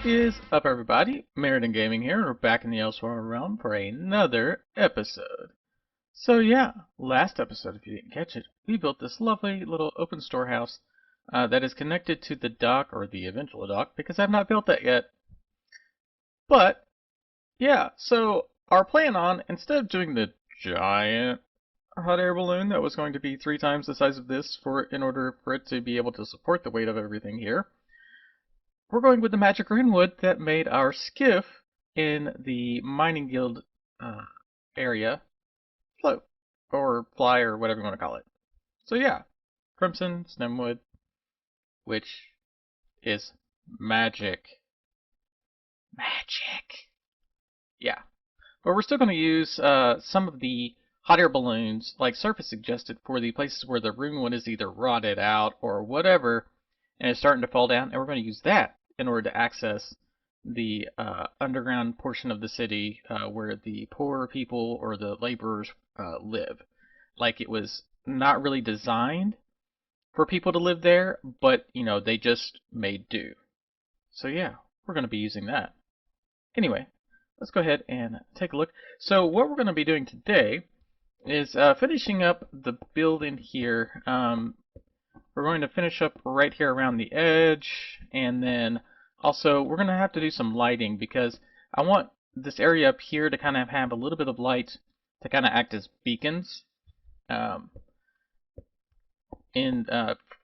What is up, everybody? Meriden Gaming here. We're back in the Elsewhere realm for another episode. So yeah, last episode, if you didn't catch it, we built this lovely little open storehouse that is connected to the dock, or the eventual dock, because I've not built that yet. But yeah, so our plan on, instead of doing the giant hot air balloon that was going to be 3 times the size of this in order for it to be able to support the weight of everything here, we're going with the magic Runewood that made our skiff in the mining guild area float, or fly, or whatever you want to call it. So yeah, crimson stemwood, which is magic. Magic! Yeah. But we're still going to use some of the hot air balloons, like Surface suggested, for the places where the Runewood is either rotted out or whatever, and it's starting to fall down, and we're going to use that in order to access the underground portion of the city where the poor people or the laborers live. Like, it was not really designed for people to live there, but, you know, they just made do. So yeah, we're going to be using that. Anyway, let's go ahead and take a look. So what we're going to be doing today is finishing up the build in here. We're going to finish up right here around the edge, and then also we're going to have to do some lighting because I want this area up here to kind of have a little bit of light to kind of act as beacons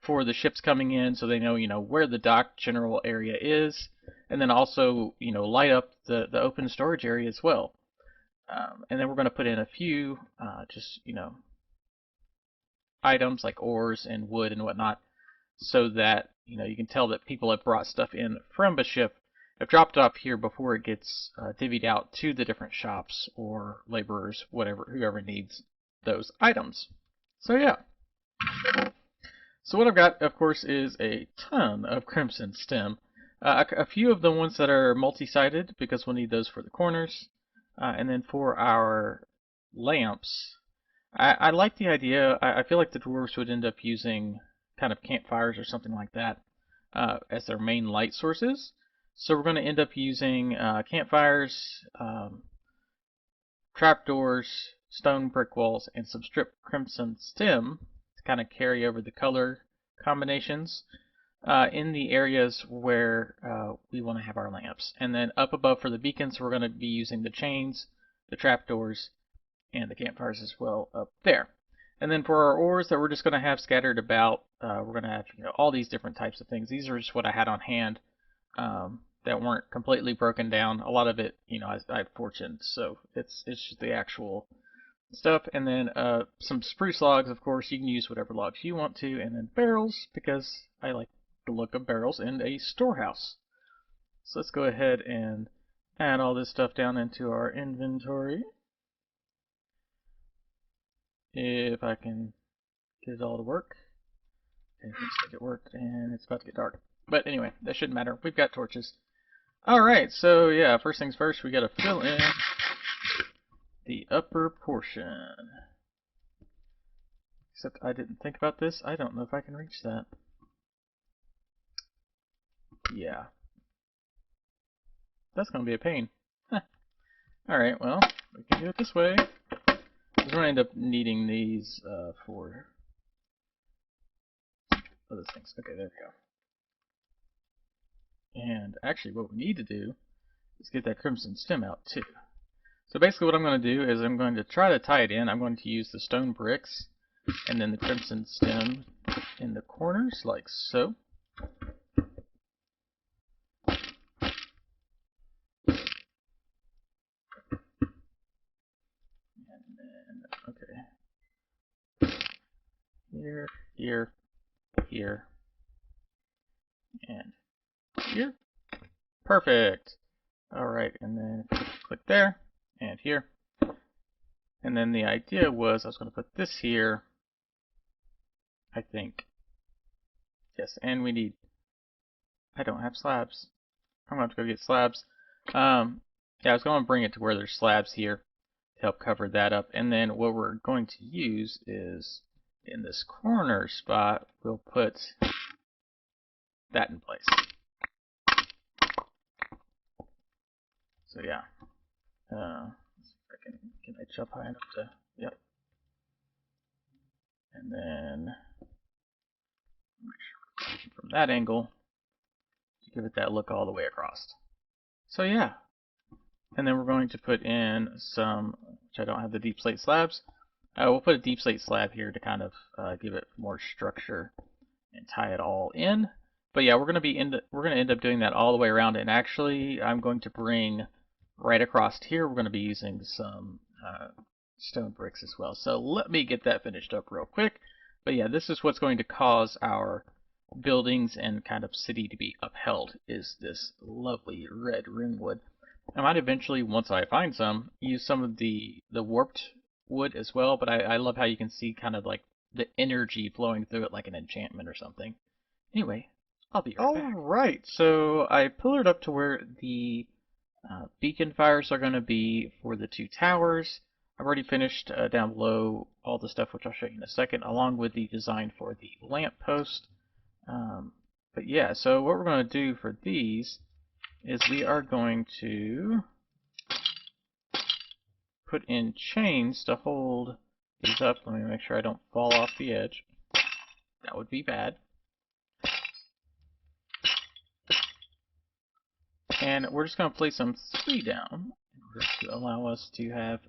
for the ships coming in, so they know, you know, where the dock general area is, and then also, you know, light up the open storage area as well. And then we're going to put in a few just, you know, items like ores and wood and whatnot, so that, you know, you can tell that people have brought stuff in from the ship, have dropped off here before it gets divvied out to the different shops or laborers, whoever needs those items. So yeah. So what I've got, of course, is a ton of crimson stem. A few of the ones that are multi-sided, because we'll need those for the corners. And then for our lamps, I like the idea. I feel like the dwarves would end up using kind of campfires or something like that as their main light sources. So we're going to end up using campfires, trapdoors, stone brick walls, and some stripped crimson stem to kind of carry over the color combinations in the areas where we want to have our lamps. And then up above for the beacons, we're going to be using the chains, the trapdoors, and the campfires as well up there. And then for our ores that we're just going to have scattered about, we're going to have, you know, all these different types of things. These are just what I had on hand that weren't completely broken down. A lot of it, you know, I fortuned, so it's just the actual stuff. And then some spruce logs, of course. You can use whatever logs you want to. And then barrels, because I like the look of barrels in a storehouse. So let's go ahead and add all this stuff down into our inventory. If I can get it all to work. Okay, looks like it worked, and it's about to get dark. But anyway, that shouldn't matter. We've got torches. Alright, so yeah, first things first, we gotta fill in the upper portion. Except I didn't think about this. I don't know if I can reach that. Yeah. That's gonna be a pain. Huh. Alright, well, we can do it this way. We're going to end up needing these for other things. Okay, there we go. And actually, what we need to do is get that crimson stem out too. So basically what I'm going to do is I'm going to try to tie it in. I'm going to use the stone bricks and then the crimson stem in the corners, like so. And then, okay. Here, here, here, and here. Perfect. Alright, and then click there, and here. And then the idea was I was going to put this here, I think. Yes, and we need... I don't have slabs. I'm going to have to go get slabs. Yeah, I was going to bring it to where there's slabs here to help cover that up. And then what we're going to use is, in this corner spot, we'll put that in place. So yeah. Let's see if can I jump high enough to, yep. And then make sure from that angle to give it that look all the way across. So yeah. And then we're going to put in some, which I don't have the deep slate slabs. We'll put a deep slate slab here to kind of give it more structure and tie it all in. But yeah, we're going to end up doing that all the way around. And actually, I'm going to bring right across here. We're going to be using some stone bricks as well. So let me get that finished up real quick. But yeah, this is what's going to cause our buildings and kind of city to be upheld, is this lovely red runewood. I might eventually, once I find some, use some of the warped wood as well, but I love how you can see kind of like the energy flowing through it like an enchantment or something. Anyway, I'll be right back. Alright, so I pillared up to where the beacon fires are going to be for the two towers. I've already finished down below all the stuff, which I'll show you in a second, along with the design for the lamp post. But yeah, so what we're going to do for these is we are going to put in chains to hold these up. Let me make sure I don't fall off the edge. That would be bad. And we're just going to place them 3 down in order to allow us to have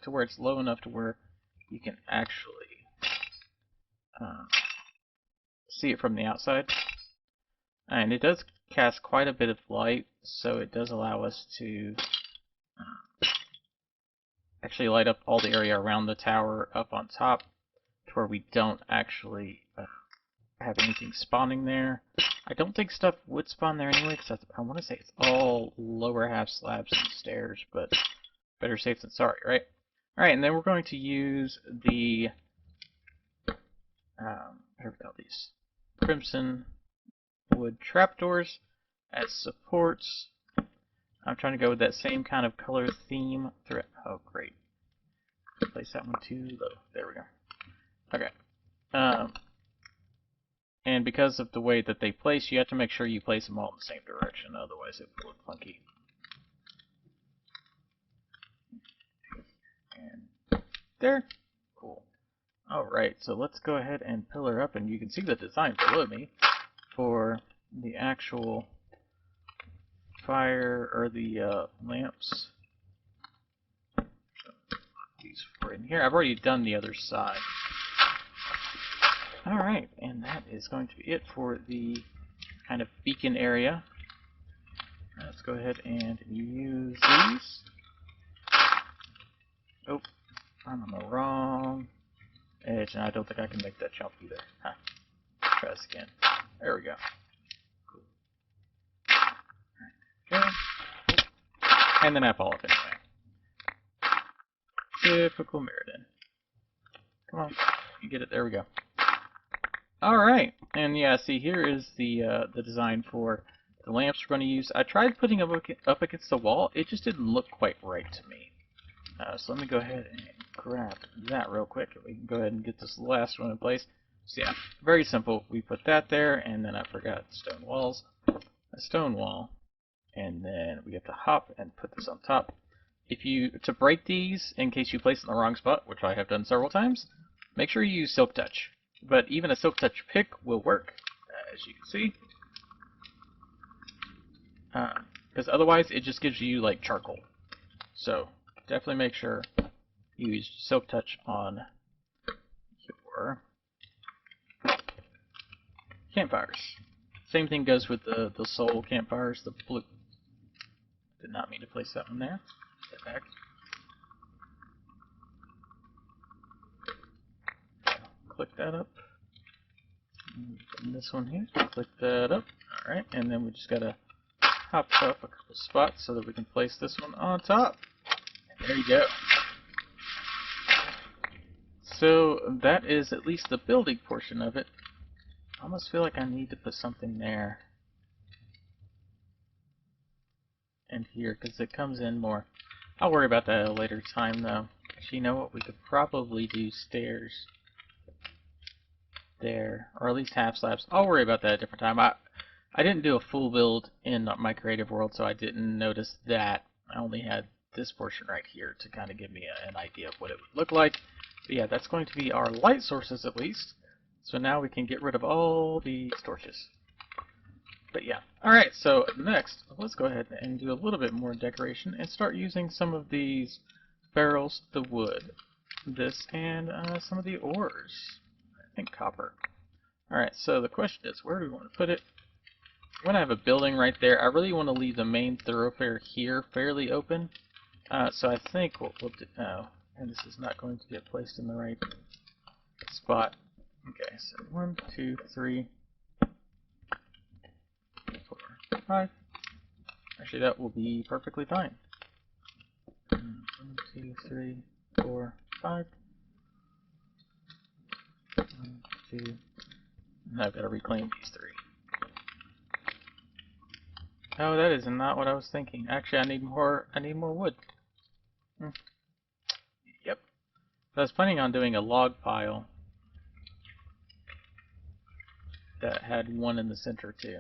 to where it's low enough to where you can actually see it from the outside. And it does cast quite a bit of light, so it does allow us to actually light up all the area around the tower up on top to where we don't actually have anything spawning there. I don't think stuff would spawn there anyway, because I want to say it's all lower half slabs and stairs, but better safe than sorry, right? Alright, and then we're going to use the, what do we call these? Crimson wood trapdoors as supports. I'm trying to go with that same kind of color theme throughout. Oh, great. Place that one too low. There we go. Okay. And because of the way that they place, you have to make sure you place them all in the same direction, otherwise it will look funky. And there. Cool. Alright, so let's go ahead and pillar up, and you can see the design below me for the actual fire, or the lamps. So, these 4 in here. I've already done the other side. Alright, and that is going to be it for the kind of beacon area. Let's go ahead and use these. Oh, I'm on the wrong edge, and I don't think I can make that jump either. Huh. Try this again. There we go. Cool. Okay. And then I fall off anyway. Typical Meriden. Come on, you get it. There we go. Alright, and yeah, see, here is the design for the lamps we're going to use. I tried putting them up against the wall. It just didn't look quite right to me. So let me go ahead and grab that real quick. We can go ahead and get this last one in place. So yeah, very simple. We put that there, and then I forgot stone walls. A stone wall, and then we have to hop and put this on top. To break these, in case you place it in the wrong spot, which I have done several times, make sure you use Silk Touch. But even a Silk Touch pick will work, as you can see. Because otherwise, it just gives you, like, charcoal. So, definitely make sure you use Silk Touch on your campfires. Same thing goes with the soul campfires, the blue. Did not mean to place that one there. Step back. Click that up. And this one here, click that up. Alright, and then we just gotta hop up a couple spots so that we can place this one on top. And there you go. So that is at least the building portion of it. I almost feel like I need to put something there and here, because it comes in more. I'll worry about that at a later time, though. Actually, you know what? We could probably do stairs there, or at least half slabs. I'll worry about that at a different time. I didn't do a full build in my creative world, so I didn't notice that. I only had this portion right here to kind of give me an idea of what it would look like. But yeah, that's going to be our light sources at least. So now we can get rid of all the torches. But yeah. Alright, so next, let's go ahead and do a little bit more decoration and start using some of these barrels, the wood, this, and some of the ores. I think copper. Alright, so the question is, where do we want to put it? When I have a building right there, I really want to leave the main thoroughfare here fairly open. So I think what we'll do... Oh, and this is not going to get placed in the right spot. Okay, so 1, 2, 3, 4, 5. Actually, that will be perfectly fine. 1, 2, 3, 4, 5. 1, 2. And I've got to reclaim these 3. Oh, that is not what I was thinking. Actually, I need more wood. Yep. I was planning on doing a log pile that had one in the center too.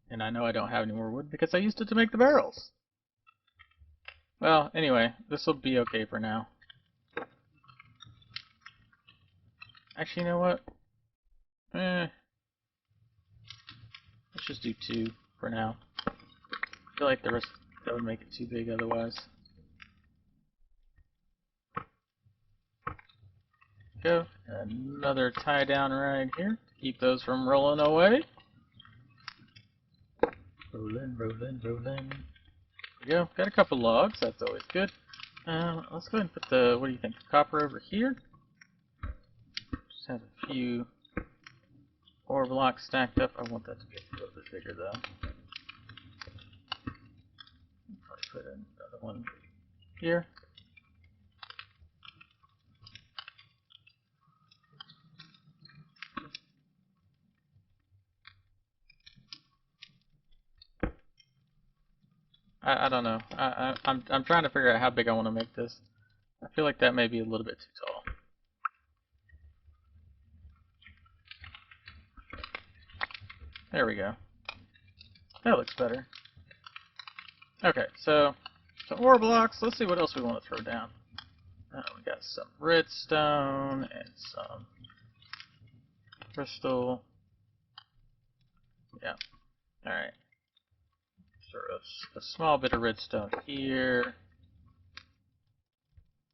And I know I don't have any more wood because I used it to make the barrels. Well, anyway, this will be okay for now. Actually, you know what? Let's just do 2 for now. I feel like the rest that would make it too big otherwise. Go. Another tie down right here to keep those from rolling away. Rolling, rolling, rolling. There we go. Got a couple logs. That's always good. Let's go ahead and put the, what do you think, copper over here. Just have a few ore blocks stacked up. I want that to be a little bit bigger though. Probably put another one here. I don't know. I'm trying to figure out how big I want to make this. I feel like that may be a little bit too tall. There we go. That looks better. Okay, so some ore blocks. Let's see what else we want to throw down. We got some redstone and some crystal. Yeah. All right. Sort of a small bit of redstone here.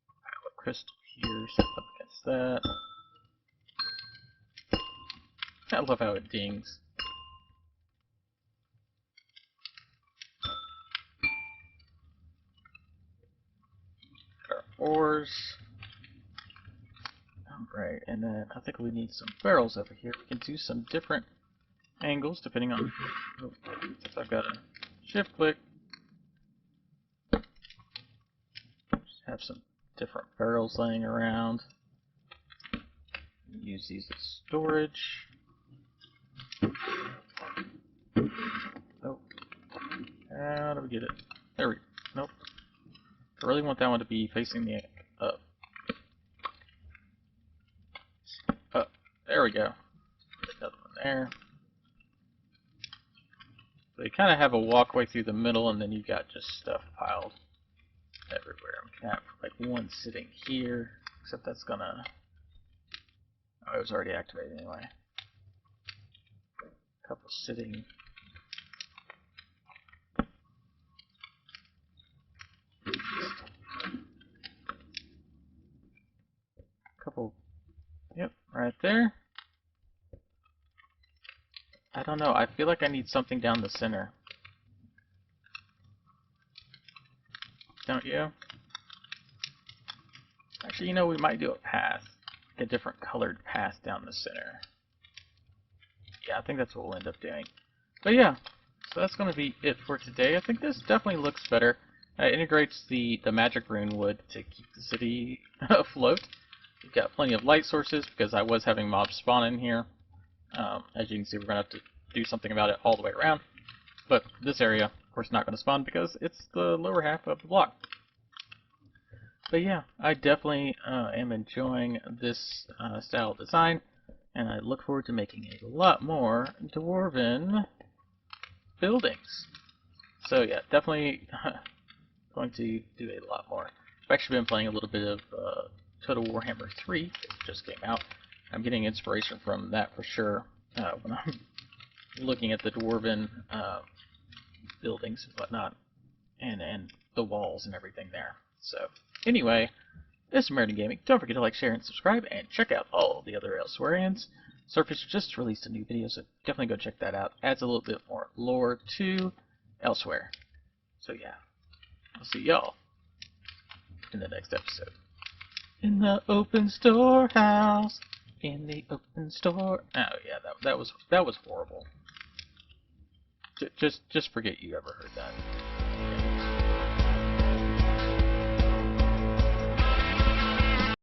Pile of crystal here. Set up against that. I love how it dings. Our ores. Alright, and then I think we need some barrels over here. We can do some different angles depending on if I've got a shift click. Just have some different barrels laying around. Use these as storage. Oh. How do we get it? There we go. Nope. I really want that one to be facing the up. Up. There we go. Another one there. So you kind of have a walkway through the middle, and then you've got just stuff piled everywhere. We can have like one sitting here, except that's gonna... Oh, it was already activated anyway. A couple sitting... Couple... Yep, right there. I don't know, I feel like I need something down the center. Don't you? Actually, you know, we might do a path. A different colored path down the center. Yeah, I think that's what we'll end up doing. But yeah, so that's going to be it for today. I think this definitely looks better. It integrates the magic Runewood to keep the city afloat. We've got plenty of light sources because I was having mobs spawn in here. As you can see, we're going to have to do something about it all the way around. But this area, of course, not going to spawn because it's the lower half of the block. But yeah, I definitely am enjoying this style of design. And I look forward to making a lot more Dwarven buildings. So yeah, definitely going to do a lot more. I've actually been playing a little bit of Total Warhammer 3. It just came out. I'm getting inspiration from that for sure when I'm looking at the Dwarven buildings and whatnot, and the walls and everything there. So anyway, this is American Gaming. Don't forget to like, share, and subscribe, and check out all the other Elsewhereans. Surface just released a new video, so definitely go check that out. Adds a little bit more lore to Elsewhere. So yeah, I'll see y'all in the next episode. In the open storehouse. In the open store. Oh yeah, that was horrible. Just forget you ever heard that.